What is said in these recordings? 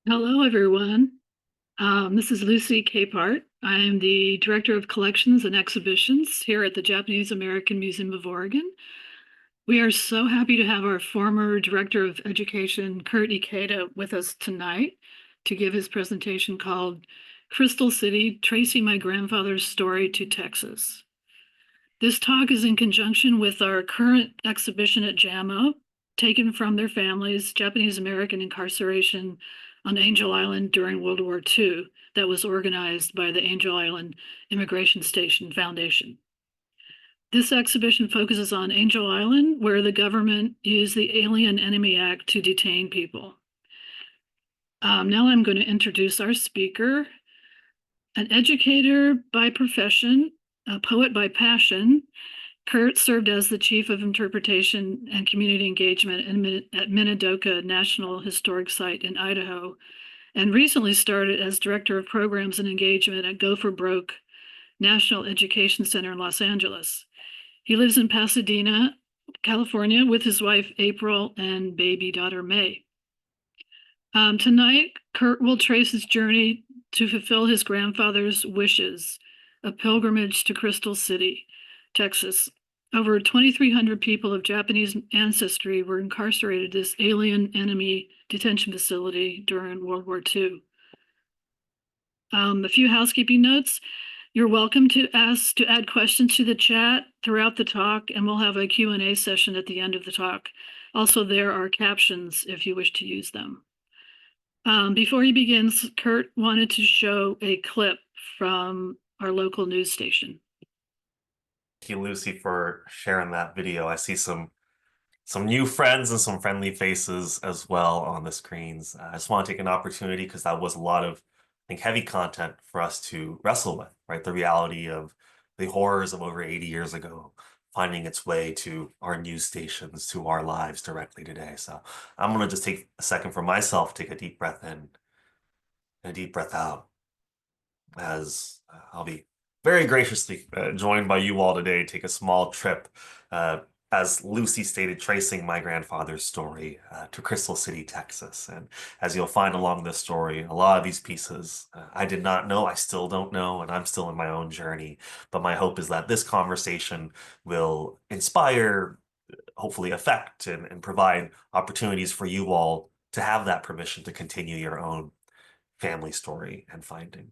Hello, everyone. This is Lucy Capehart. I am the Director of Collections and Exhibitions here at the Japanese American Museum of Oregon. We are so happy to have our former Director of Education, Kurt Ikeda, with us tonight to give his presentation called Crystal City, Tracing My Grandfather's Story to Texas. This talk is in conjunction with our current exhibition at JAMO, taken from their families, Japanese American Incarceration on Angel Island during World War II, that was organized by the Angel Island Immigration Station Foundation. This exhibition focuses on Angel Island, where the government used the Alien Enemy Act to detain people. Now I'm going to introduce our speaker, an educator by profession, a poet by passion. Kurt served as the Chief of Interpretation and Community Engagement at Minidoka National Historic Site in Idaho, and recently started as Director of Programs and Engagement at Go for Broke National Education Center in Los Angeles. He lives in Pasadena, California, with his wife April and baby daughter May. Tonight, Kurt will trace his journey to fulfill his grandfather's wishes, a pilgrimage to Crystal City, Texas. Over 2,300 people of Japanese ancestry were incarcerated at this alien enemy detention facility during World War II. A few housekeeping notes. You're welcome to add questions to the chat throughout the talk, and we'll have a Q&A session at the end of the talk. Also, there are captions if you wish to use them. Before he begins, Kurt wanted to show a clip from our local news station. Thank you, Lucy, for sharing that video. I see some new friends and some friendly faces as well on the screens. I just want to take an opportunity because that was a lot of, I think, heavy content for us to wrestle with, right? The reality of the horrors of over 80 years ago finding its way to our news stations, to our lives directly today. So I'm going to just take a second for myself, take a deep breath in and a deep breath out as I'll be very graciously joined by you all today, take a small trip, as Lucy stated, tracing my grandfather's story to Crystal City, Texas. And as you'll find along this story, a lot of these pieces I did not know, I still don't know, and I'm still in my own journey. But my hope is that this conversation will inspire, hopefully affect, and provide opportunities for you all to have that permission to continue your own family story and finding.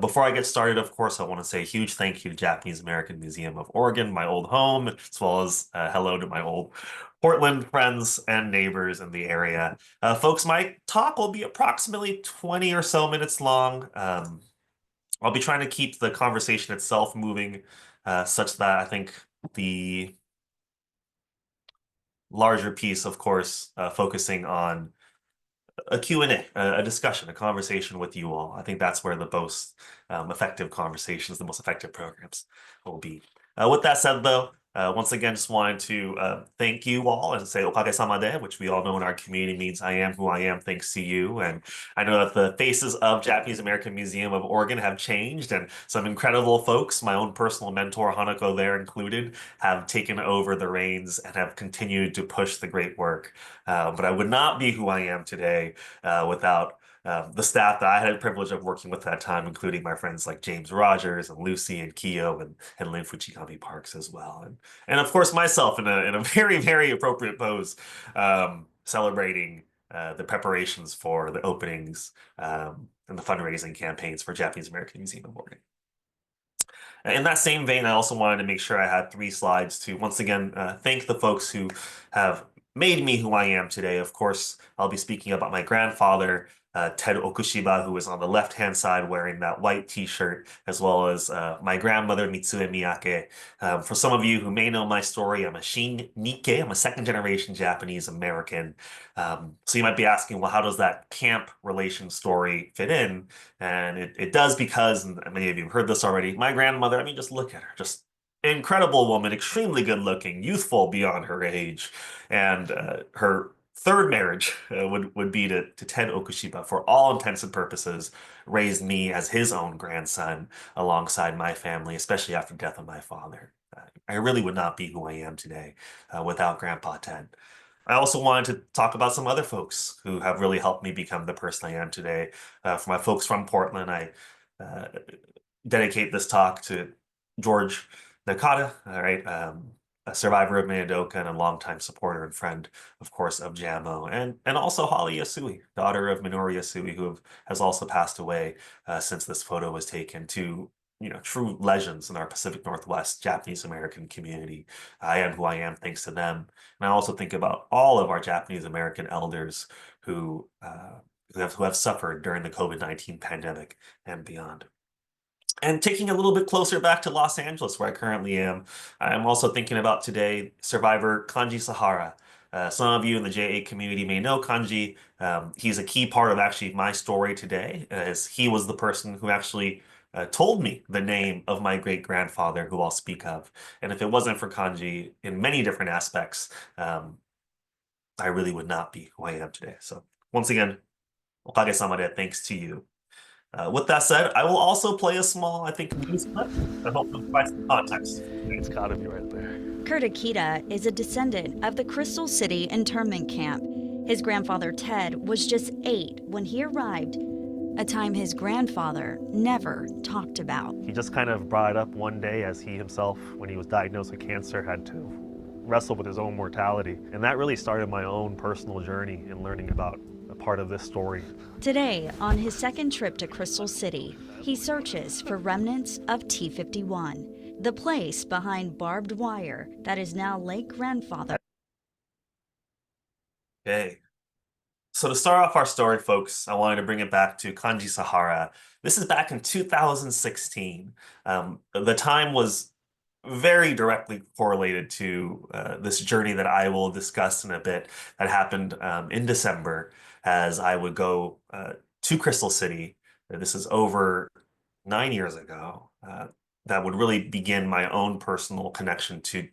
Before I get started, of course, I want to say a huge thank you to Japanese American Museum of Oregon, my old home, as well as hello to my old Portland friends and neighbors in the area. Folks, my talk will be approximately 20 or so minutes long. I'll be trying to keep the conversation itself moving such that I think the larger piece, of course, focusing on a Q&A, a discussion, a conversation with you all. I think that's where the most effective conversations, the most effective programs will be. With that said, though, once again, just wanted to thank you all and say "okage-sama de," which we all know in our community means "I am who I am thanks to you." And I know that the faces of Japanese American Museum of Oregon have changed, and some incredible folks, my own personal mentor Hanako there included, have taken over the reins and have continued to push the great work. But I would not be who I am today without the staff that I had the privilege of working with that time, including my friends like James Rogers and Lucy and Kiyo and Lynn Fujikami Parks as well. And of course, myself in a very, very appropriate pose, celebrating the preparations for the openings and the fundraising campaigns for Japanese American Museum of Oregon. In that same vein, I also wanted to make sure I had 3 slides to once again thank the folks who have made me who I am today. Of course, I'll be speaking about my grandfather, Ted Okushiba, who is on the left-hand side wearing that white t-shirt, as well as my grandmother, Mitsue Miyake. For some of you who may know my story, I'm a Shin Nikkei. I'm a second-generation Japanese American. So you might be asking, well, how does that camp relation story fit in? And it does because, and many of you have heard this already, my grandmother, I mean, just look at her, just incredible woman, extremely good looking, youthful beyond her age. And her third marriage would be to Ted Okushiba, for all intents and purposes, raised me as his own grandson alongside my family, especially after the death of my father. I really would not be who I am today without Grandpa Ted. I also wanted to talk about some other folks who have really helped me become the person I am today. For my folks from Portland, I uh, dedicate this talk to George Nakata, all right, a survivor of Minidoka and a longtime supporter and friend, of course, of JAMO, and also Holly Yasui, daughter of Minoru Yasui, has also passed away since this photo was taken. To true legends in our Pacific Northwest Japanese American community. I am who I am thanks to them. And I also think about all of our Japanese American elders who who have suffered during the COVID-19 pandemic and beyond. And taking a little bit closer back to Los Angeles, where I currently am, I'm also thinking about today survivor Kanji Sahara. Some of you in the JA community may know Kanji. He's a key part of actually my story today, as he was the person who actually told me the name of my great grandfather, who I'll speak of. And if it wasn't for Kanji in many different aspects, I really would not be who I am today. So once again, okage-sama de, thanks to you. With that said, I will also play a small, I think, news clip that hopefully provides some context. It's gotta be right there. Kurt Ikeda is a descendant of the Crystal City internment camp. His grandfather Ted was just 8 when he arrived, a time his grandfather never talked about. He just kind of brought it up one day as he himself, when he was diagnosed with cancer, had to wrestle with his own mortality. And that really started my own personal journey in learning about a part of this story. Today, on his second trip to Crystal City, he searches for remnants of T-51, the place behind barbed wire that is now late grandfather. Okay. So to start off our story, folks, I wanted to bring it back to Kanji Sahara. This is back in 2016. The time was very directly correlated to this journey that I will discuss in a bit that happened in December as I would go to Crystal City. This is over 9 years ago. That would really begin my own personal connection to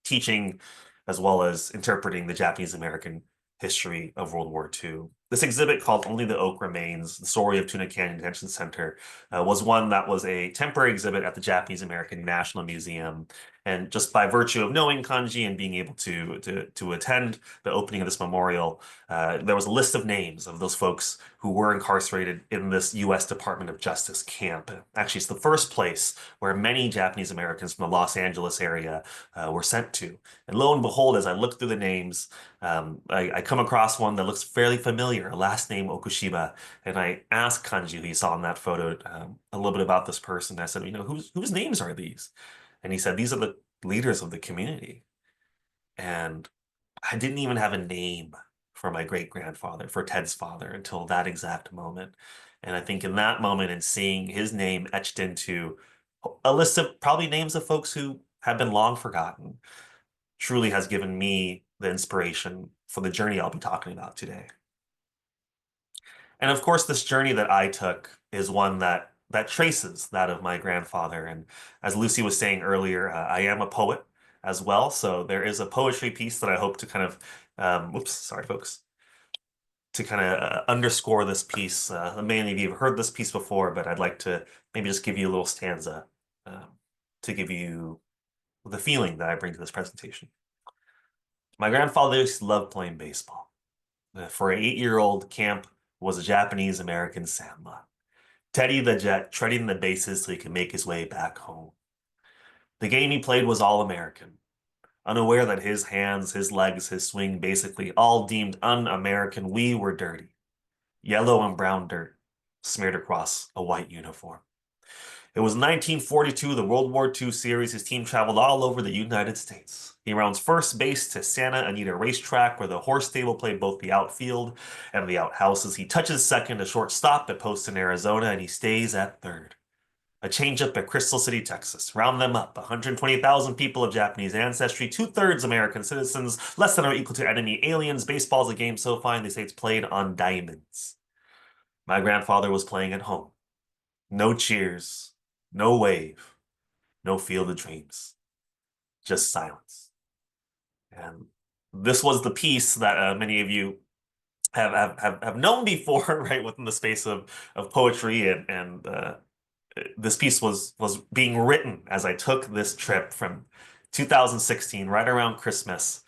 teaching as well as interpreting the Japanese American history of World War II. This exhibit, called Only the Oak Remains, the story of Tuna Canyon Detention Center, was one that was a temporary exhibit at the Japanese American National Museum. And just by virtue of knowing Kanji and being able to attend the opening of this memorial, there was a list of names of those folks who were incarcerated in this U.S. Department of Justice camp. Actually, it's the first place where many Japanese Americans from the Los Angeles area were sent to. And lo and behold, as I look through the names, I come across one that looks fairly familiar, a last name Okushiba, and I asked Kanji, who you saw in that photo, a little bit about this person. I said, whose names are these? And he said, these are the leaders of the community. And I didn't even have a name for my great grandfather, for Ted's father, until that exact moment. And I think in that moment, and seeing his name etched into a list of probably names of folks who have been long forgotten, truly has given me the inspiration for the journey I'll be talking about today. And of course, this journey that I took is one that traces that of my grandfather. And as Lucy was saying earlier, I am a poet as well. So there is a poetry piece that I hope to kind of, whoops, sorry, folks, to kind of underscore this piece. Many of you have heard this piece before, but I'd like to maybe just give you a little stanza to give you the feeling that I bring to this presentation. My grandfather used to love playing baseball. For an 8-year-old, camp was a Japanese American sandlot. Teddy the Jet treading the bases so he could make his way back home. The game he played was all American, unaware that his hands, his legs, his swing, basically all deemed un-American. We were dirty. Yellow and brown dirt smeared across a white uniform. It was 1942, the World War II series. His team traveled all over the United States. He rounds first base to Santa Anita Racetrack, where the horse stable played both the outfield and the outhouses. He touches second, a short stop at Poston, Arizona, and he stays at third. A changeup at Crystal City, Texas. Round them up. 120,000 people of Japanese ancestry, 2/3 American citizens, less than or equal to enemy aliens. Baseball's a game so fine they say it's played on diamonds. My grandfather was playing at home. No cheers, no wave, no field of dreams, just silence. And this was the piece that many of you have known before, right, within the space of poetry, and this piece was being written as I took this trip from 2016, right around Christmas,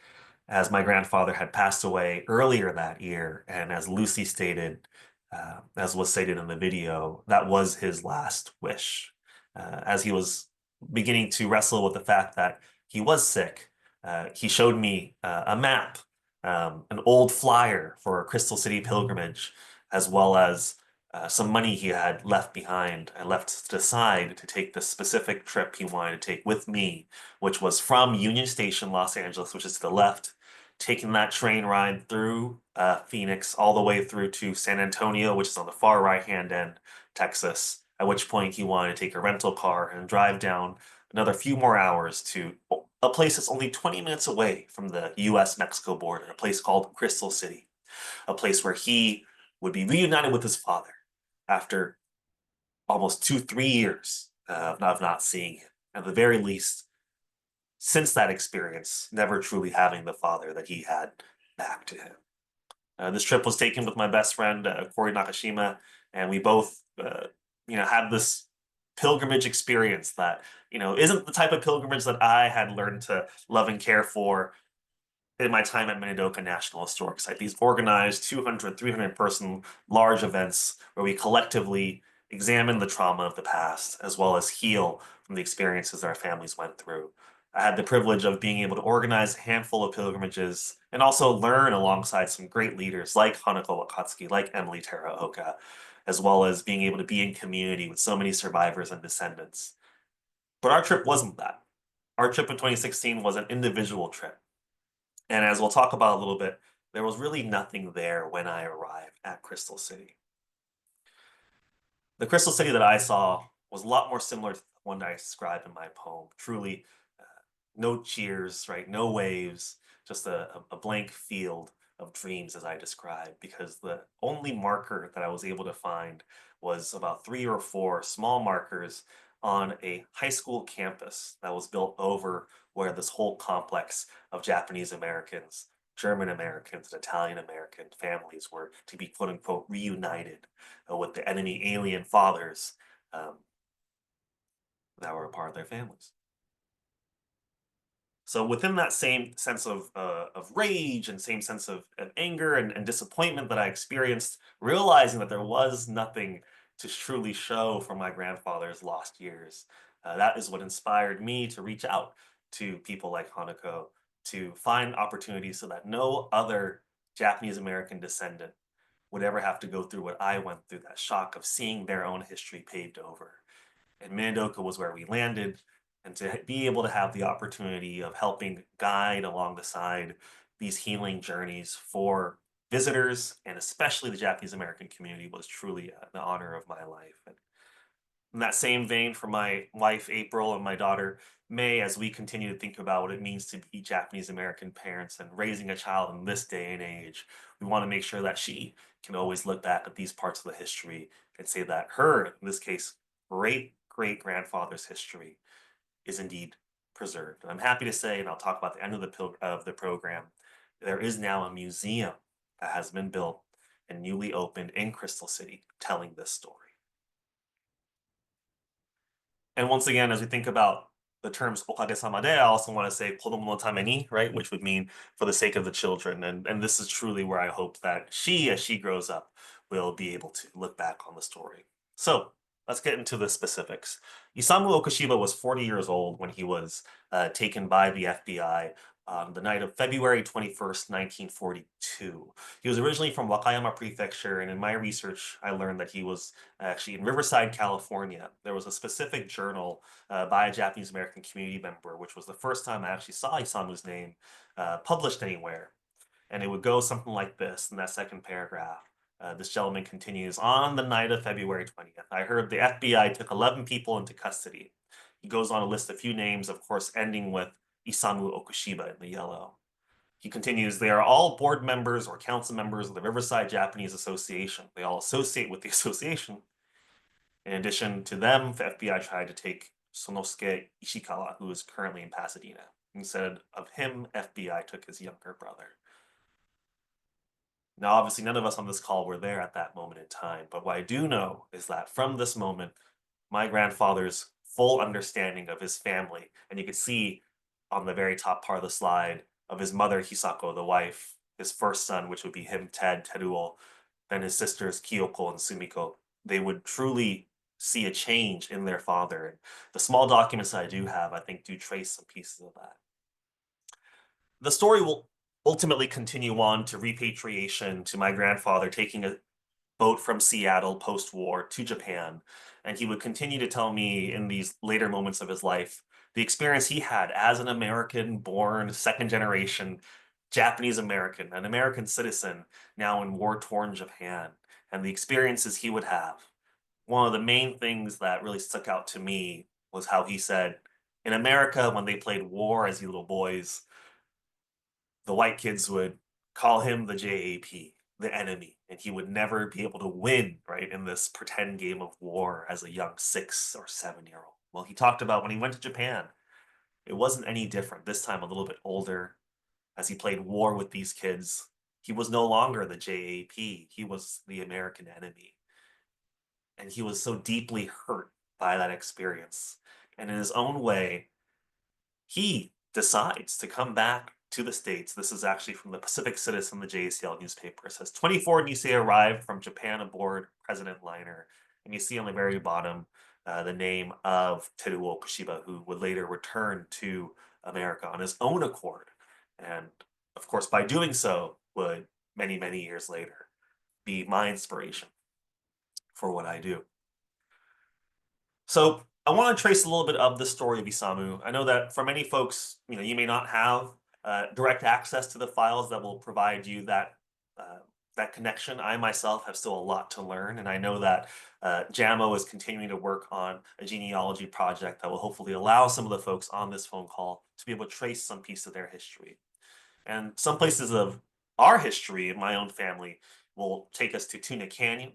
as my grandfather had passed away earlier that year. And as Lucy stated, as was stated in the video, that was his last wish. As he was beginning to wrestle with the fact that he was sick, he showed me a map, an old flyer for a Crystal City pilgrimage, as well as some money he had left behind and left to decide to take the specific trip he wanted to take with me, which was from Union Station, Los Angeles, which is to the left, taking that train ride through Phoenix all the way through to San Antonio, which is on the far right-hand end, Texas, at which point he wanted to take a rental car and drive down another few more hours to a place that's only 20 minutes away from the US-Mexico border, a place called Crystal City, a place where he would be reunited with his father after almost 2-3 years of not seeing him. At the very least, since that experience, never truly having the father that he had back to him. This trip was taken with my best friend, Corey Nakashima, and we both, had this pilgrimage experience that, isn't the type of pilgrimage that I had learned to love and care for in my time at Minidoka National Historic Site. These organized 200, 300 person large events where we collectively examine the trauma of the past as well as heal from the experiences that our families went through. I had the privilege of being able to organize a handful of pilgrimages and also learn alongside some great leaders like Hanako Wakatsuki, like Emily Teraoka, as well as being able to be in community with so many survivors and descendants. But our trip wasn't that. Our trip in 2016 was an individual trip. And as we'll talk about a little bit, there was really nothing there when I arrived at Crystal City. The Crystal City that I saw was a lot more similar to the one I described in my poem. Truly, no cheers, right? No waves, just a blank field of dreams as I described, because the only marker that I was able to find was about 3 or 4 small markers on a high school campus that was built over where this whole complex of Japanese Americans, German Americans, and Italian American families were to be quote unquote reunited with the enemy alien fathers that were a part of their families. So within that same sense of rage and same sense of anger and disappointment that I experienced, realizing that there was nothing to truly show for my grandfather's lost years, that is what inspired me to reach out to people like Hanako to find opportunities so that no other Japanese American descendant would ever have to go through what I went through, that shock of seeing their own history paved over. And Minidoka was where we landed, and to be able to have the opportunity of helping guide along the side these healing journeys for visitors and especially the Japanese American community was truly the honor of my life. And in that same vein, for my wife April and my daughter May, as we continue to think about what it means to be Japanese American parents and raising a child in this day and age, we want to make sure that she can always look back at these parts of the history and say that her, in this case, great grandfather's history is indeed preserved. And I'm happy to say, and I'll talk about the end of the program, there is now a museum that has been built and newly opened in Crystal City telling this story. And once again, as we think about the terms okage-sama de, I also want to say kodomo no tame ni, right, which would mean for the sake of the children. And this is truly where I hope that she, as she grows up, will be able to look back on the story. So let's get into the specifics. Isamu Okushiba was 40 years old when he was taken by the FBI on the night of February 21st, 1942. He was originally from Wakayama Prefecture, and in my research, I learned that he was actually in Riverside, California. There was a specific journal by a Japanese American community member, which was the first time I actually saw Isamu's name published anywhere. And it would go something like this in that second paragraph. This gentleman continues, on the night of February 20th, I heard the FBI took 11 people into custody. He goes on to list a few names, of course, ending with Isamu Okushiba in the yellow. He continues, they are all board members or council members of the Riverside Japanese Association. They all associate with the association. In addition to them, the FBI tried to take Sonosuke Ishikawa, who is currently in Pasadena. Instead of him, FBI took his younger brother. Now, obviously, none of us on this call were there at that moment in time, but what I do know is that from this moment, my grandfather's full understanding of his family, and you can see on the very top part of the slide, of his mother, Hisako, the wife, his first son, which would be him, Teruo, then his sisters, Kyoko and Sumiko, they would truly see a change in their father. And the small documents that I do have, I think, do trace some pieces of that. The story will ultimately continue on to repatriation, to my grandfather taking a boat from Seattle post-war to Japan. And he would continue to tell me in these later moments of his life the experience he had as an American-born, second-generation Japanese American, an American citizen now in war-torn Japan, and the experiences he would have. One of the main things that really stuck out to me was how he said, in America, when they played war as little boys, the white kids would call him the JAP, the enemy, and he would never be able to win, right, in this pretend game of war as a young 6 or 7-year-old. Well, he talked about when he went to Japan, it wasn't any different, this time a little bit older, as he played war with these kids. He was no longer the JAP, he was the American enemy. And he was so deeply hurt by that experience. And in his own way, he decides to come back to the States. This is actually from the Pacific Citizen, the JCL newspaper. It says 24 Nisei arrived from Japan aboard President liner. And you see on the very bottom the name of Teruo Kushiba, who would later return to America on his own accord. And of course, by doing so, would many, many years later be my inspiration for what I do. So I want to trace a little bit of the story of Isamu. I know that for many folks, you may not have direct access to the files that will provide you that that connection. I myself have still a lot to learn, and I know that JAMO is continuing to work on a genealogy project that will hopefully allow some of the folks on this phone call to be able to trace some piece of their history. And some places of our history in my own family will take us to Tuna Canyon,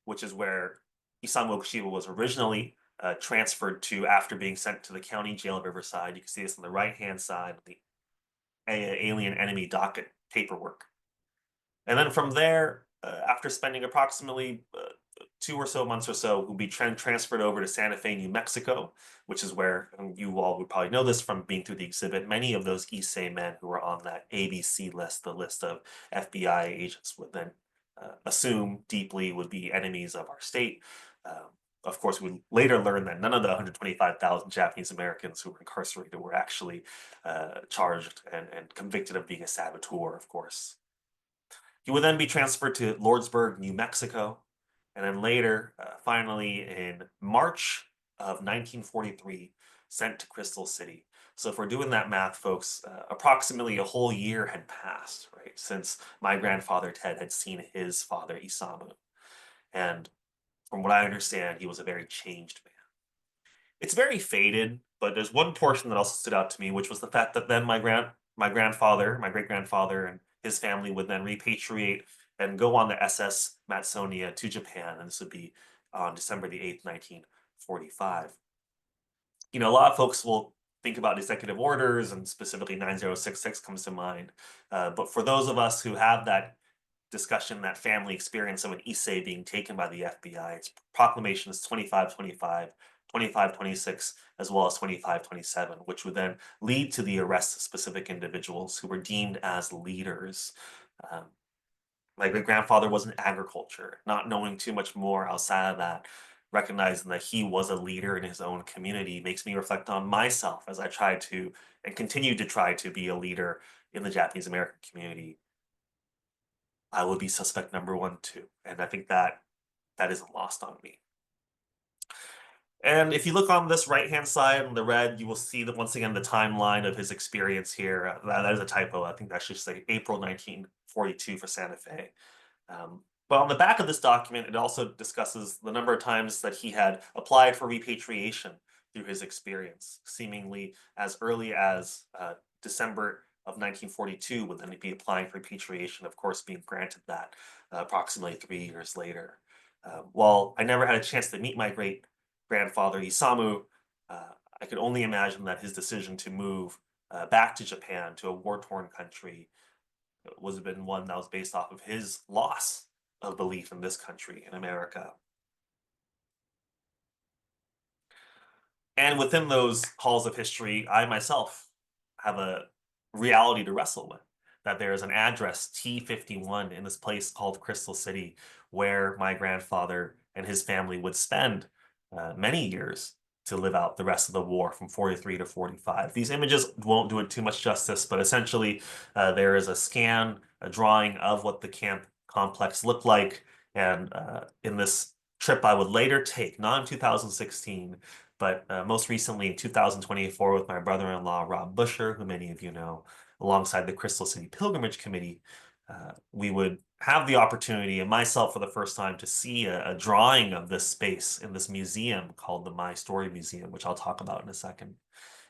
which is where Isamu Okushiba was originally transferred to after being sent to the county jail of Riverside. You can see this on the right-hand side of the alien enemy docket paperwork. And then from there, after spending approximately 2 or so months or so, will be transferred over to Santa Fe, New Mexico, which is where, and you all would probably know this from being through the exhibit, many of those Issei men who were on that ABC list, the list of FBI agents would then assume deeply would be enemies of our state. Of course, we later learned that none of the 125,000 Japanese Americans who were incarcerated were actually charged and convicted of being a saboteur, of course. He would then be transferred to Lordsburg, New Mexico, and then later, finally in March of 1943, sent to Crystal City. So if we're doing that math, folks, approximately a whole year had passed, right, since my grandfather Ted had seen his father Isamu. And from what I understand, he was a very changed man. It's very faded, but there's one portion that also stood out to me, which was the fact that then my grandfather, my great-grandfather, and his family would then repatriate and go on the SS Matsonia to Japan, and this would be on December the 8th, 1945. A lot of folks will think about executive orders, and specifically 9066 comes to mind. But for those of us who have that discussion, that family experience of an Issei being taken by the FBI, its proclamation is 2525, 2526, as well as 2527, which would then lead to the arrest of specific individuals who were deemed as leaders. My great grandfather was in agriculture, not knowing too much more outside of that, recognizing that he was a leader in his own community makes me reflect on myself as I try to and continue to try to be a leader in the Japanese American community. I would be suspect number one too, and I think that isn't lost on me. And if you look on this right-hand side on the red, you will see that once again the timeline of his experience here. That is a typo. I think that should say April 1942 for Santa Fe. But on the back of this document, it also discusses the number of times that he had applied for repatriation through his experience, seemingly as early as December of 1942, would then be applying for repatriation, of course, being granted that approximately 3 years later. While I never had a chance to meet my great-grandfather Isamu, I could only imagine that his decision to move back to Japan, to a war-torn country, was been one that was based off of his loss of belief in this country, in America. And within those halls of history, I myself have a reality to wrestle with. That there is an address T51 in this place called Crystal City, where my grandfather and his family would spend many years to live out the rest of the war from 43 to 45. These images won't do it too much justice, but essentially there is a scan, a drawing of what the camp complex looked like. And in this trip I would later take, not in 2016, but most recently in 2024 with my brother-in-law, Rob Busher, who many of you know, alongside the Crystal City Pilgrimage Committee, we would have the opportunity, and myself for the first time, to see a drawing of this space in this museum called the My Story Museum, which I'll talk about in a second.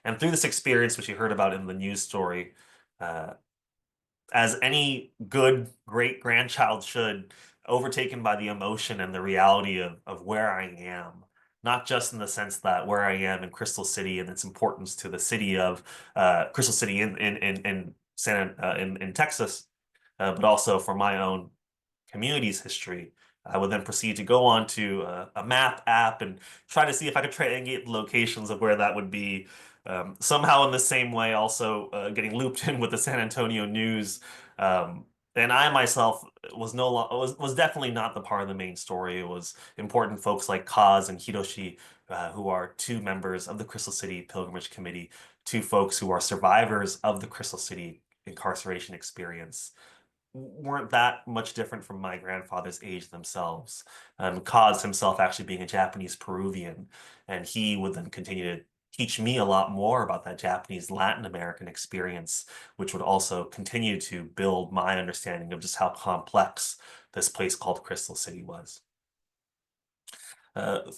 And through this experience, which you heard about in the news story, as any good great-grandchild should, overtaken by the emotion and the reality of where I am, not just in the sense that where I am in Crystal City and its importance to the city of Crystal City in Texas, but also for my own community's history. I would then proceed to go on to a map app and try to see if I could triangulate the locations of where that would be. Somehow in the same way, also getting looped in with the San Antonio news. And I myself was definitely not the part of the main story. It was important folks like Kaz and Hiroshi, who are two members of the Crystal City Pilgrimage Committee, two folks who are survivors of the Crystal City incarceration experience, weren't that much different from my grandfather's age themselves. Kaz himself actually being a Japanese Peruvian, and he would then continue to teach me a lot more about that Japanese Latin American experience, which would also continue to build my understanding of just how complex this place called Crystal City was.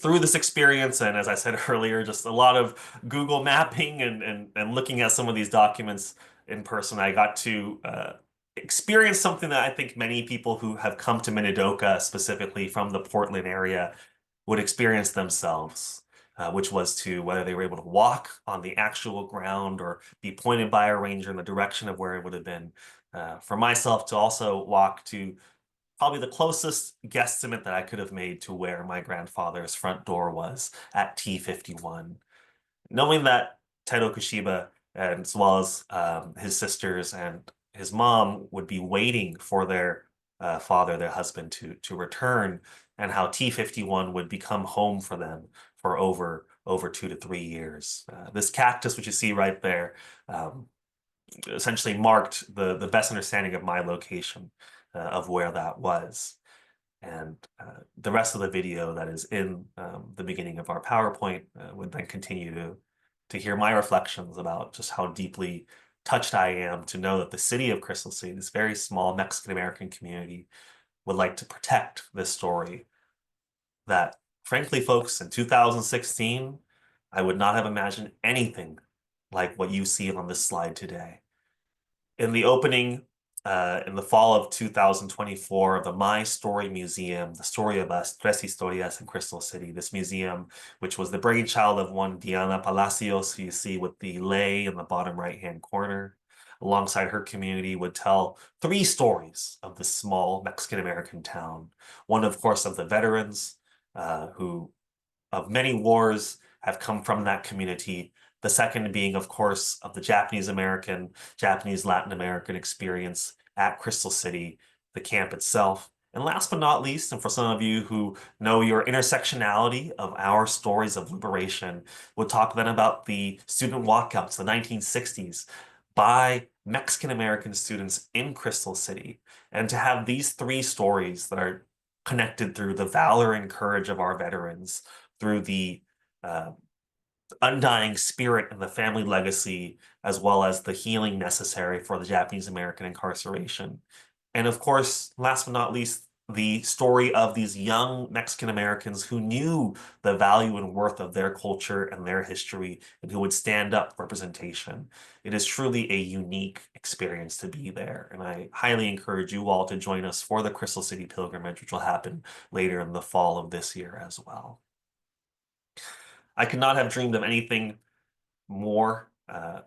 Through this experience, and as I said earlier, just a lot of Google mapping and looking at some of these documents in person, I got to experience something that I think many people who have come to Minidoka, specifically from the Portland area, would experience themselves, which was to whether they were able to walk on the actual ground or be pointed by a ranger in the direction of where it would have been. For myself to also walk to probably the closest guesstimate that I could have made to where my grandfather's front door was at T51. Knowing that Tedo Kushiba, as well as his sisters and his mom, would be waiting for their father, their husband, to return, and how T51 would become home for them for over 2 to 3 years. This cactus, which you see right there, essentially marked the best understanding of my location of where that was. And the rest of the video that is in the beginning of our PowerPoint would then continue to hear my reflections about just how deeply touched I am to know that the city of Crystal City, this very small Mexican-American community, would like to protect this story that, frankly, folks, in 2016, I would not have imagined anything like what you see on this slide today. In the opening, in the fall of 2024, of the My Story Museum, the story of us, Tres Historias in Crystal City, this museum, which was the brainchild of one Diana Palacios, who you see with the lei in the bottom right-hand corner, alongside her community, would tell 3 stories of this small Mexican-American town. One, of course, of the veterans who, of many wars, have come from that community. The second being, of course, of the Japanese-American, Japanese-Latin American experience at Crystal City, the camp itself. And last but not least, and for some of you who know your intersectionality of our stories of liberation, we'll talk then about the student walkouts, the 1960s, by Mexican-American students in Crystal City. And to have these 3 stories that are connected through the valor and courage of our veterans, through the undying spirit and the family legacy, as well as the healing necessary for the Japanese American incarceration. And of course, last but not least, the story of these young Mexican Americans who knew the value and worth of their culture and their history and who would stand up for representation. It is truly a unique experience to be there. And I highly encourage you all to join us for the Crystal City Pilgrimage, which will happen later in the fall of this year as well. I could not have dreamed of anything more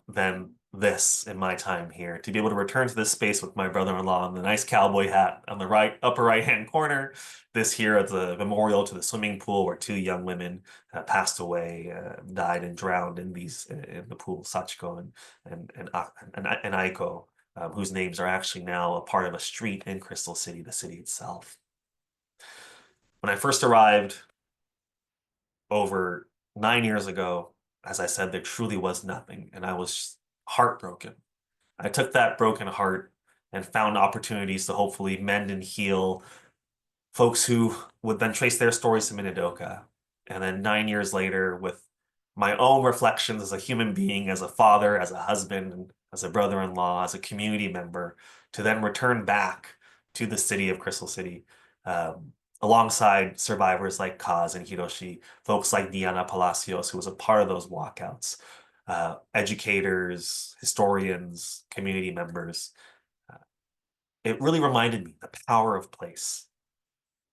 than this in my time here, to be able to return to this space with my brother-in-law in the nice cowboy hat on the upper right-hand corner. This here at the memorial to the swimming pool where two young women passed away, died and drowned in the pool, Sachiko and Aiko, whose names are actually now a part of a street in Crystal City, the city itself. When I first arrived over 9 years ago, as I said, there truly was nothing, and I was heartbroken. I took that broken heart and found opportunities to hopefully mend and heal folks who would then trace their stories to Minidoka. And then 9 years later, with my own reflections as a human being, as a father, as a husband, as a brother-in-law, as a community member, to then return back to the city of Crystal City, alongside survivors like Kaz and Hiroshi, folks like Diana Palacios, who was a part of those walkouts, educators, historians, community members. It really reminded me the power of place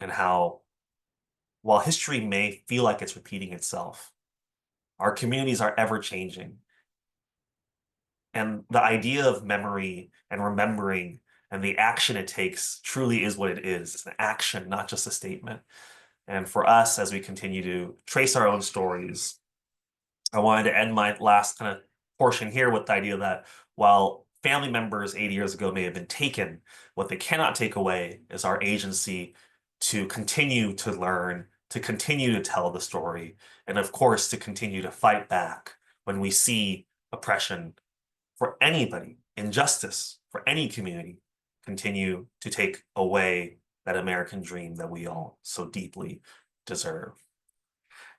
and how, while history may feel like it's repeating itself, our communities are ever changing. And the idea of memory and remembering and the action it takes truly is what it is. It's an action, not just a statement. And for us, as we continue to trace our own stories, I wanted to end my last kind of portion here with the idea that while family members 80 years ago may have been taken, what they cannot take away is our agency to continue to learn, to continue to tell the story, and of course, to continue to fight back when we see oppression for anybody, injustice for any community, continue to take away that American dream that we all so deeply deserve.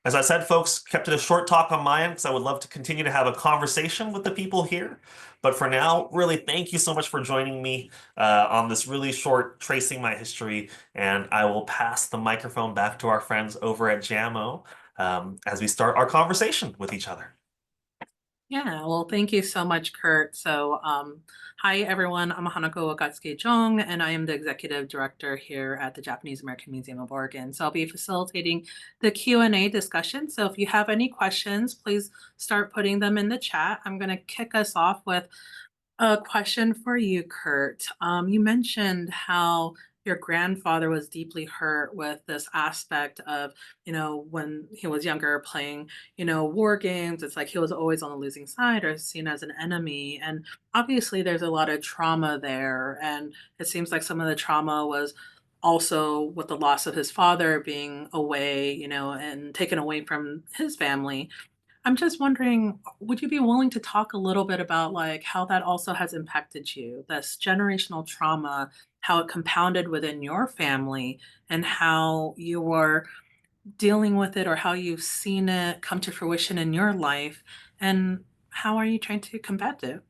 As I said, folks, kept it a short talk on my end because I would love to continue to have a conversation with the people here. But for now, really, thank you so much for joining me on this really short tracing my history. And I will pass the microphone back to our friends over at JAMO as we start our conversation with each other. Yeah, well, thank you so much, Kurt. So, hi, everyone. I'm Hanako Wakatsuki-jong, and I am the Executive Director here at the Japanese American Museum of Oregon. So I'll be facilitating the Q&A discussion. So if you have any questions, please start putting them in the chat. I'm going to kick us off with a question for you, Kurt. You mentioned how your grandfather was deeply hurt with this aspect of, when he was younger playing, war games. It's like he was always on the losing side or seen as an enemy. And obviously there's a lot of trauma there. And it seems like some of the trauma was also with the loss of his father being away, and taken away from his family. I'm just wondering, would you be willing to talk a little bit about like how that also has impacted you, this generational trauma, how it compounded within your family and how you were dealing with it or how you've seen it come to fruition in your life and how are you trying to combat it?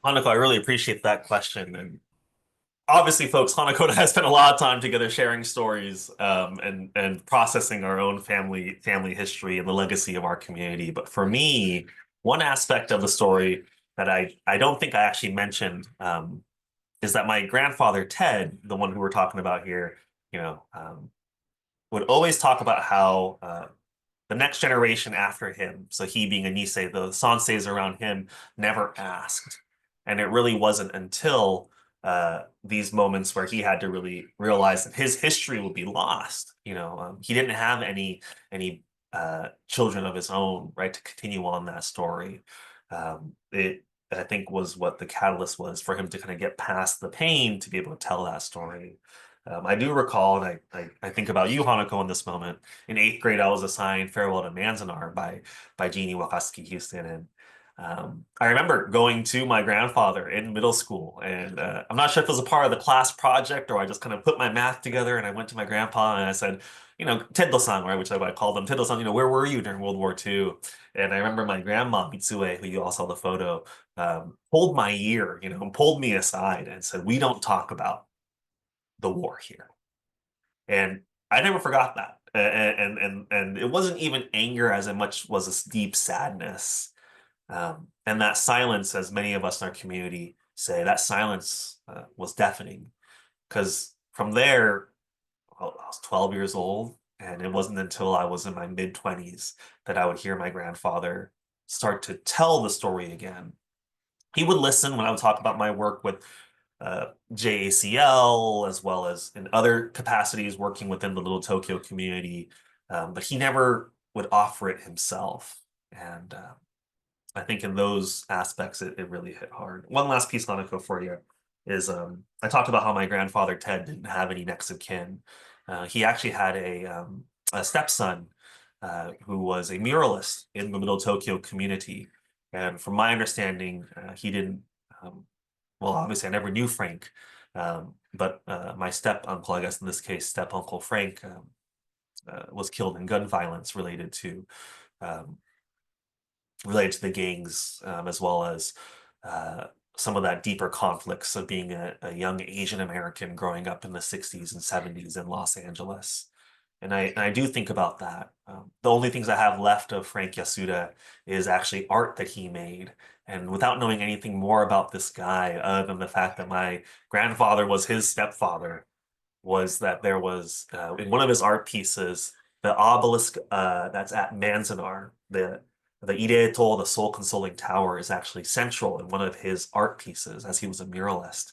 Hanako, I really appreciate that question. And obviously, folks, Hanako and I have spent a lot of time together sharing stories and processing our own family history and the legacy of our community. But for me, one aspect of the story that I don't think I actually mentioned is that my grandfather, Ted, the one who we're talking about here, would always talk about how the next generation after him, so he being a Nisei, the Sanseis around him, never asked. And it really wasn't until these moments where he had to really realize that his history would be lost. He didn't have any children of his own, right, to continue on that story. It, I think, was what the catalyst was for him to kind of get past the pain to be able to tell that story. I do recall, and I think about you, Hanako, in this moment. In 8th grade, I was assigned Farewell to Manzanar by Jeannie Wakatsuki Houston, and I remember going to my grandfather in middle school, and I'm not sure if it was a part of the class project or I just kind of put my math together, and I went to my grandpa and I said, Teddo-san, right, which I called him, Teddo-san, where were you during World War II? And I remember my grandma, Mitsue, who you all saw the photo, pulled my ear, and pulled me aside and said, we don't talk about the war here. And I never forgot that. And it wasn't even anger as much was this deep sadness. And that silence, as many of us in our community say, that silence was deafening. Because from there, I was 12 years old, and it wasn't until I was in my mid-20s that I would hear my grandfather start to tell the story again. He would listen when I would talk about my work with JACL, as well as in other capacities working within the Little Tokyo community, but he never would offer it himself. And I think in those aspects, it really hit hard. One last piece, Hanako, for you is I talked about how my grandfather Ted didn't have any next of kin. He actually had a stepson who was a muralist in the Middle Tokyo community. And from my understanding, he didn't, well, obviously, I never knew Frank, but my step uncle, I guess in this case, step uncle Frank, was killed in gun violence um, related to the gangs, as well as some of that deeper conflicts of being a young Asian American growing up in the 60s and 70s in Los Angeles. And I do think about that. The only things I have left of Frank Yasuda is actually art that he made. And without knowing anything more about this guy, other than the fact that my grandfather was his stepfather, was that there was in one of his art pieces, the obelisk that's at Manzanar, the Ireto, the soul consoling tower, is actually central in one of his art pieces, as he was a muralist.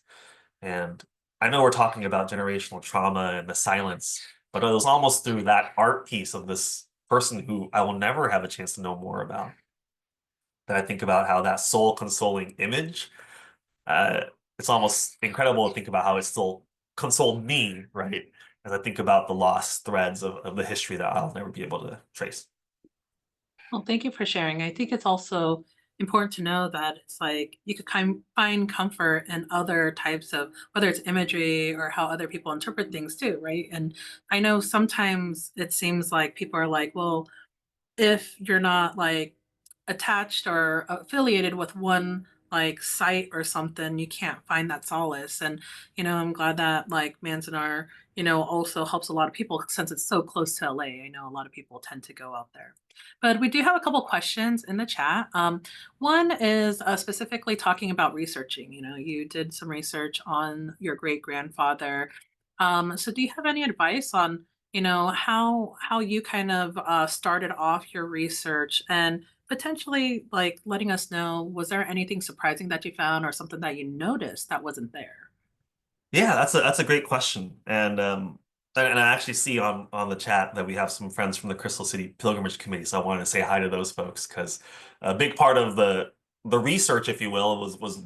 And I know we're talking about generational trauma and the silence, but it was almost through that art piece of this person who I will never have a chance to know more about that I think about how that soul consoling image, uh, it's almost incredible to think about how it still consoled me, right? As I think about the lost threads of the history that I'll never be able to trace. Well, thank you for sharing. I think it's also important to know that it's like you could find comfort in other types of, whether it's imagery or how other people interpret things too, right? And I know sometimes it seems like people are like, well, if you're not like attached or affiliated with one like site or something, you can't find that solace. And I'm glad that like Manzanar, also helps a lot of people since it's so close to LA. I know a lot of people tend to go out there. But we do have a couple questions in the chat. One is specifically talking about researching. You did some research on your great grandfather. So do you have any advice on how you kind of started off your research, and potentially like letting us know, was there anything surprising that you found or something that you noticed that wasn't there? Yeah, that's a great question. And I actually see on the chat that we have some friends from the Crystal City Pilgrimage Committee. So I wanted to say hi to those folks because a big part of the research, if you will, was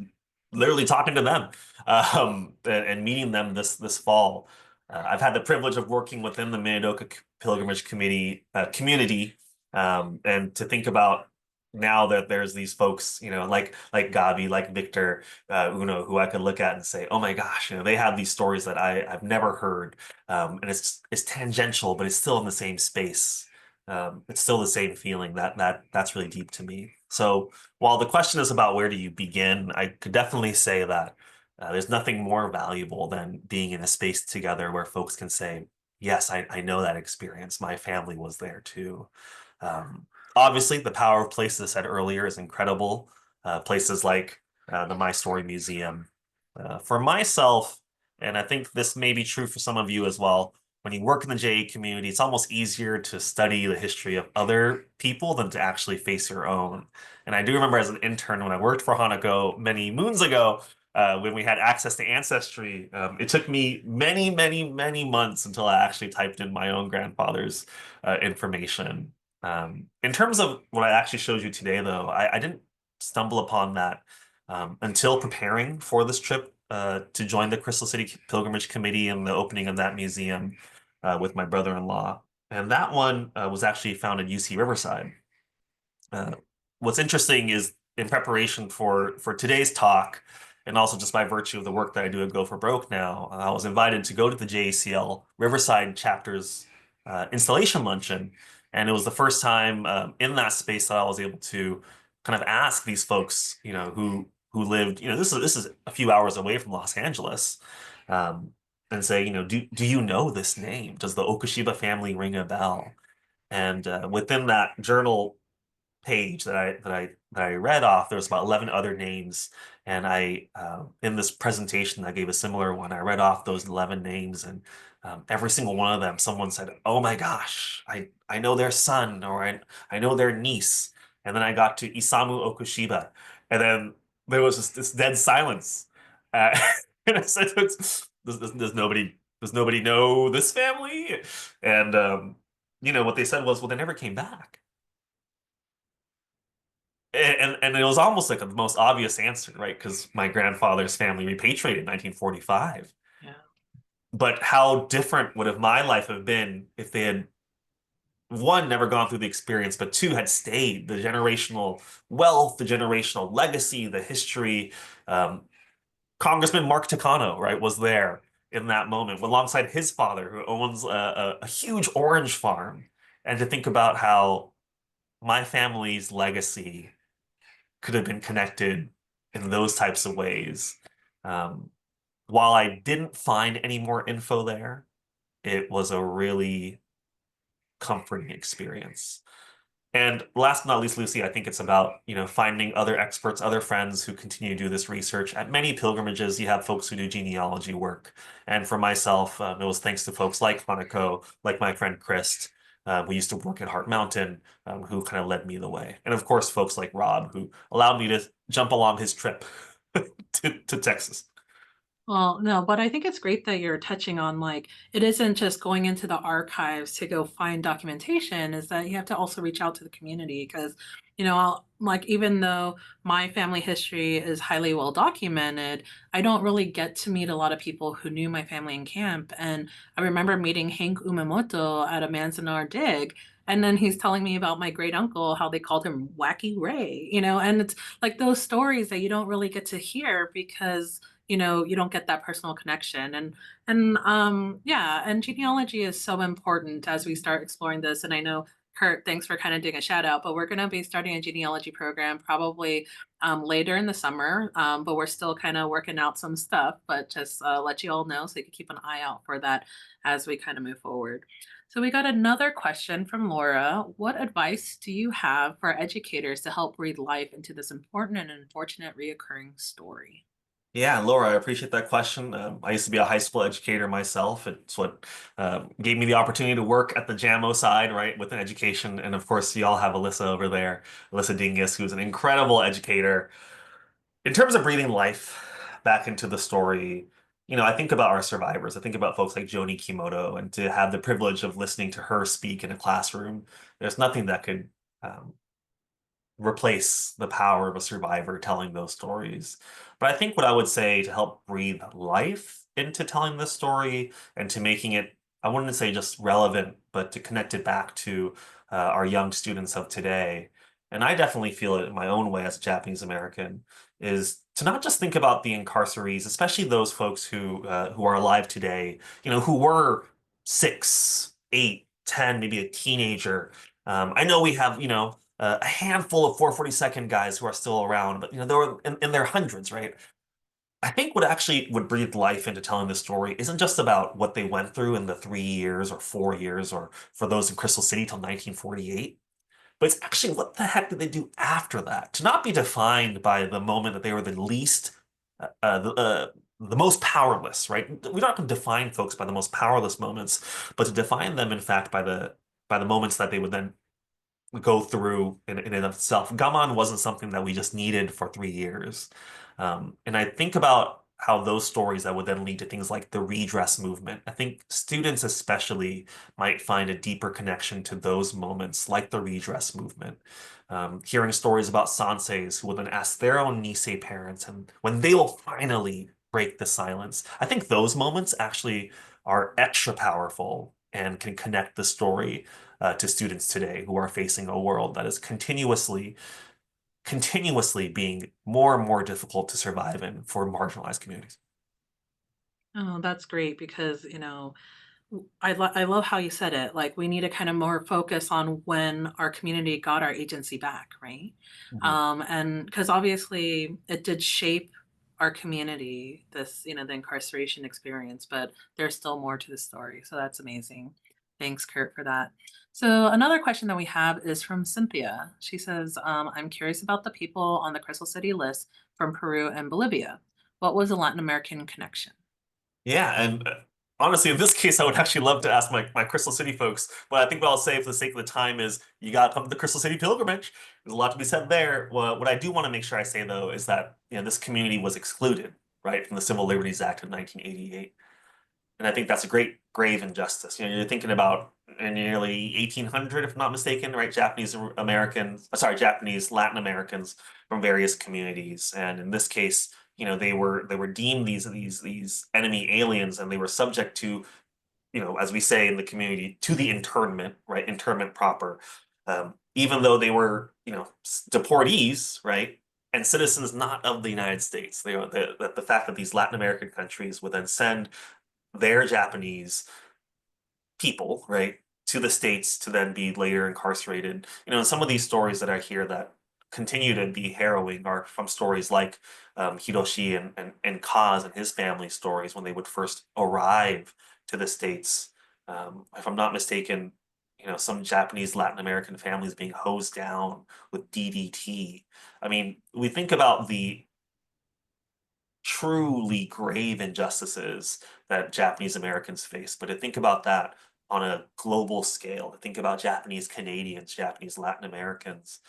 literally talking to them and meeting them this fall. I've had the privilege of working within the Minidoka Pilgrimage Committee community, and to think about now that there's these folks, like Gabi, like Victor, Uno, who I could look at and say, oh my gosh, they have these stories that I've never heard, and it's tangential, but it's still in the same space. It's still the same feeling that's really deep to me. So while the question is about where do you begin, I could definitely say that there's nothing more valuable than being in a space together where folks can say, yes, I know that experience. My family was there too. Um, Obviously, the power of places, I said earlier, is incredible. Places like the My Story Museum. For myself, and I think this may be true for some of you as well, when you work in the JA community, it's almost easier to study the history of other people than to actually face your own. And I do remember as an intern when I worked for Hanako many moons ago, when we had access to ancestry, it took me many, many, many months until I actually typed in my own grandfather's information. In terms of what I actually showed you today, though, I didn't stumble upon that until preparing for this trip to join the Crystal City Pilgrimage Committee and the opening of that museum with my brother-in-law. And that one was actually found in UC Riverside. Uh, what's interesting is in preparation for today's talk, and also just by virtue of the work that I do at Go for Broke now, I was invited to go to the JACL Riverside chapter's installation luncheon, and it was the first time in that space that I was able to kind of ask these folks, who lived, this is a few hours away from Los Angeles, and say, do you know this name? Does the Okushiba family ring a bell? And within that journal page that I read off, there was about 11 other names, and I in this presentation I gave a similar one. I read off those 11 names, and every single one of them, someone said, "Oh my gosh, I know their son, or I know their niece," And then I got to Isamu Okushiba. And then there was just this dead silence. Uh, and I said, does nobody know this family? And, what they said was, well, they never came back. And it was almost like the most obvious answer, right? Because my grandfather's family repatriated in 1945. Yeah. But how different would have my life have been if they had, one, never gone through the experience, but two, had stayed. The generational wealth, the generational legacy, the history. Um, Congressman Mark Takano, right, was there in that moment alongside his father, who owns a huge orange farm. And to think about how my family's legacy could have been connected in those types of ways. Um, while I didn't find any more info there, it was a really comforting experience. And last but not least, Lucy, I think it's about, finding other experts, other friends who continue to do this research. At many pilgrimages, you have folks who do genealogy work. And for myself, it was thanks to folks like Hanako, like my friend Chris, we used to work at Heart Mountain, who kind of led me the way. And of course, folks like Rob, who allowed me to jump along his trip to Texas. Well, no, but I think it's great that you're touching on like it isn't just going into the archives to go find documentation, is that you have to also reach out to the community because, like even though my family history is highly well documented, I don't really get to meet a lot of people who knew my family in camp. And I remember meeting Hank Umamoto at a Manzanar dig. And then he's telling me about my great uncle, how they called him Wacky Ray, and it's like those stories that you don't really get to hear because you don't get that personal connection. And yeah, and genealogy is so important as we start exploring this. And I know, Kurt, thanks for kind of doing a shout out, but we're going to be starting a genealogy program probably later in the summer, but we're still kind of working out some stuff, but just let you all know so you can keep an eye out for that as we kind of move forward. So we got another question from Laura. What advice do you have for educators to help breathe life into this important and unfortunate reoccurring story? Yeah, Laura, I appreciate that question. I used to be a high school educator myself. It's what gave me the opportunity to work at the JAMO side, right, within education. And of course, you all have Alyssa over there, Alyssa Dingus, who's an incredible educator. In terms of breathing life back into the story, I think about our survivors. I think about folks like Joni Kimoto, and to have the privilege of listening to her speak in a classroom, there's nothing that could um, replace the power of a survivor telling those stories. But I think what I would say to help breathe life into telling this story and to making it, I wouldn't say just relevant, but to connect it back to our young students of today. And I definitely feel it in my own way as a Japanese American, is to not just think about the incarcerees, especially those folks who are alive today, who were 6, 8, 10, maybe a teenager. I know we have, a handful of 442nd guys who are still around, but there were in their hundreds, right? I think what actually would breathe life into telling this story isn't just about what they went through in the 3 years or 4 years, or for those in Crystal City till 1948, but it's actually what the heck did they do after that? To not be defined by the moment that they were the least, the most powerless, right? We're not going to define folks by the most powerless moments, but to define them, in fact, by the moments that they would then go through in and of itself. Gaman wasn't something that we just needed for 3 years. And I think about how those stories that would then lead to things like the redress movement. I think students especially might find a deeper connection to those moments like the redress movement. Hearing stories about sanseis who will then ask their own Nisei parents and when they will finally break the silence. I think those moments actually are extra powerful and can connect the story to students today who are facing a world that is continuously being more and more difficult to survive in for marginalized communities. Oh, that's great because, I love how you said it. Like we need to kind of more focus on when our community got our agency back, right? Mhm. And because obviously it did shape our community, this, the incarceration experience, but there's still more to the story. So that's amazing. Thanks, Kurt, for that. So another question that we have is from Cynthia. She says, I'm curious about the people on the Crystal City list from Peru and Bolivia. What was the Latin American connection? Yeah, and Honestly, in this case, I would actually love to ask my Crystal City folks, but I think what I'll say for the sake of the time is you got to come to the Crystal City pilgrimage. There's a lot to be said there. What I do want to make sure I say, though, is that this community was excluded, right, from the Civil Liberties Act of 1988. And I think that's a great grave injustice. You're thinking about in nearly 1800, if I'm not mistaken, right? Japanese Americans, Japanese Latin Americans from various communities, and in this case, they were deemed these enemy aliens, and they were subject to, as we say in the community, to the internment, right? Internment proper, even though they were, deportees, right? And citizens not of the United States. The fact that these Latin American countries would then send their Japanese people, right, to the States to then be later incarcerated. And some of these stories that I hear that continue to be harrowing are from stories like Hiroshi and Kaz and his family stories when they would first arrive to the States. If I'm not mistaken, some Japanese Latin American families being hosed down with DDT. I mean, we think about the truly grave injustices that Japanese Americans face. But to think about that on a global scale, to think about Japanese Canadians, Japanese Latin Americans,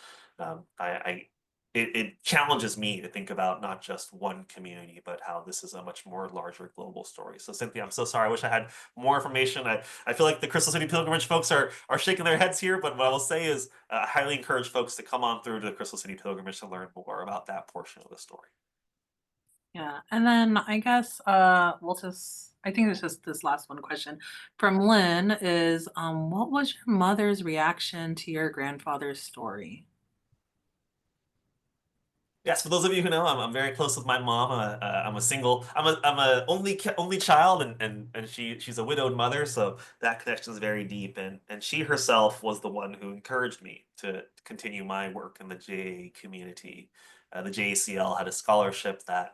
it challenges me to think about not just one community, but how this is a much more larger global story. So Cynthia, I'm so sorry. I wish I had more information. I feel like the Crystal City Pilgrimage folks are shaking their heads here, but what I will say is I highly encourage folks to come on through to the Crystal City Pilgrimage to learn more about that portion of the story. Yeah, and then I guess I think there's just this last one question from Lynn is what was your mother's reaction to your grandfather's story? Yes, for those of you who know, I'm very close with my mom. I'm a single. I'm a only child, and she's a widowed mother, so that connection is very deep. And she herself was the one who encouraged me to continue my work in the JA community. The JACL had a scholarship that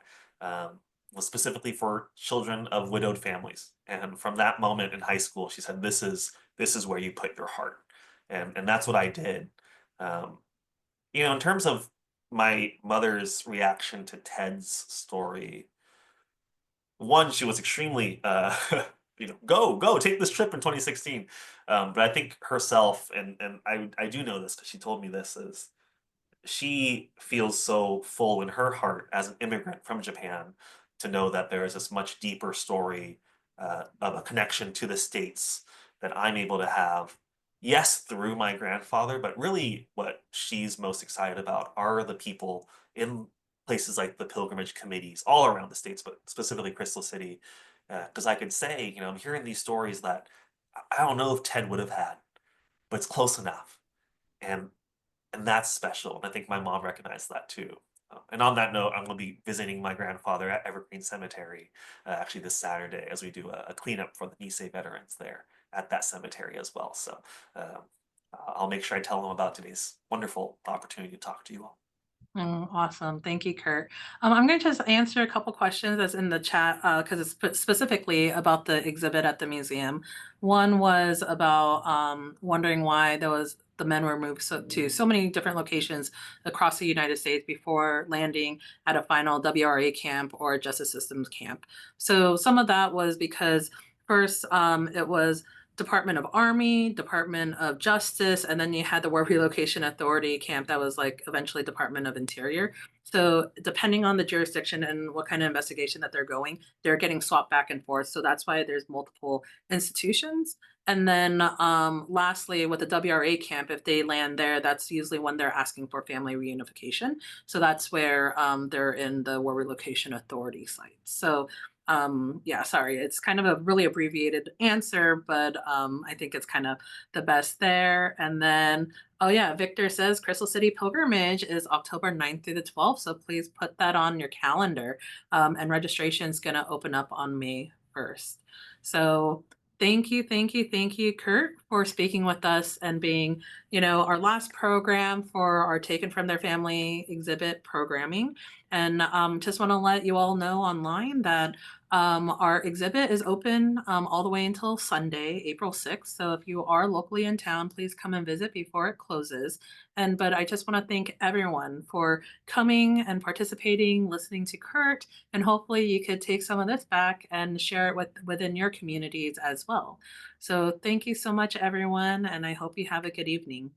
was specifically for children of widowed families, and from that moment in high school, she said, "This is where you put your heart," and that's what I did. Um, in terms of my mother's reaction to Ted's story, one, she was extremely, go take this trip in 2016. But I think herself, and I do know this because she told me this, is she feels so full in her heart as an immigrant from Japan to know that there is this much deeper story of a connection to the States that I'm able to have. Yes, through my grandfather, but really what she's most excited about are the people in places like the pilgrimage committees all around the States, but specifically Crystal City. Because I could say, I'm hearing these stories that I don't know if Ted would have had, but it's close enough. And that's special. And I think my mom recognized that too. And on that note, I'm going to be visiting my grandfather at Evergreen Cemetery actually this Saturday as we do a cleanup for the Nisei veterans there at that cemetery as well. So um, I'll make sure I tell them about today's wonderful opportunity to talk to you all. Oh, awesome. Thank you, Kurt. I'm going to just answer a couple questions that's in the chat because it's specifically about the exhibit at the museum. One was about wondering why the men were moved to so many different locations across the United States before landing at a final WRA camp or justice systems camp. So some of that was because first it was Department of Army, Department of Justice, and then you had the War Relocation Authority camp that was like eventually Department of Interior. So depending on the jurisdiction and what kind of investigation that they're getting swapped back and forth. So that's why there's multiple institutions. And then lastly, with the WRA camp, if they land there, that's usually when they're asking for family reunification. So that's where they're in the War Relocation Authority site. So yeah, sorry, it's kind of a really abbreviated answer, but I think it's kind of the best there. And then, oh yeah, Victor says Crystal City Pilgrimage is October 9th through the 12th. So please put that on your calendar. And registration is going to open up on May 1st. So thank you, Kurt, for speaking with us and being, our last program for our Taken from Their Family exhibit programming. And just want to let you all know online that Our exhibit is open all the way until Sunday, April 6th. So if you are locally in town, please come and visit before it closes. But I just want to thank everyone for coming and participating, listening to Kurt, and hopefully you could take some of this back and share it within your communities as well. So thank you so much, everyone, and I hope you have a good evening.